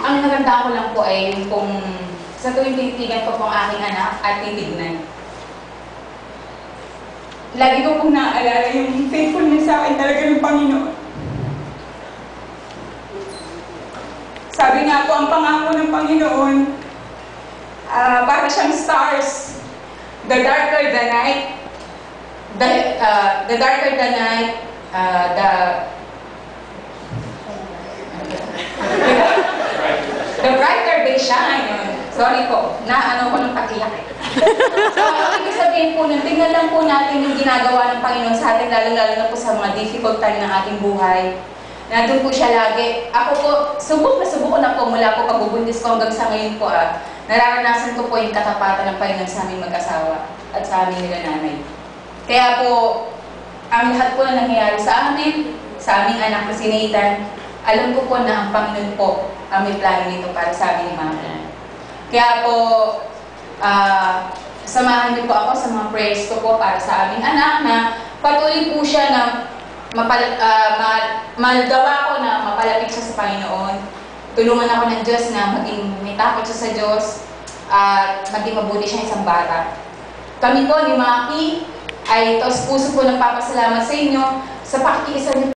ang naganda ko lang po ay yung kung sa tuwing tinitigan ko po ang aking anak at titignan. Lagi ko pong naaalala yung faithfulness sa akin talaga ng Panginoon. Sabi nga po, ang pangako ng Panginoon, para siyang stars. The darker the night, the darker the night, the brighter they shine. Sorry po, naano ko ng pakiyak. So, ibig sabihin po nun, tingnan lang po natin yung ginagawa ng Panginoon sa atin, lalo-lalo na po sa mga difficult time ng ating buhay. Nandun po siya lagi. Ako po, subok na po mula po pagbubuntis ko hanggang sa ngayon po, nararanasan ko po yung katapatan ng Panginoon sa aming mag-asawa at sa aming nila nanay. Kaya po, ang lahat po na nangyayari sa amin, sa aming anak na si Nathan, alam ko po na ang Panginoon po ang may plano nito para sa amin ni Mama. Kaya po, samahan niyo po ako sa mga prayers ko po para sa aming anak na patuloy po siya na maldawa ko na mapalapit siya sa Panginoon. Tulungan ako ng Diyos na maging may takot siya sa Diyos at maging mabuti siya isang bata. Kami po ni Maki ay taos puso po nagpapasalamat sa inyo sa pakikiisa niyo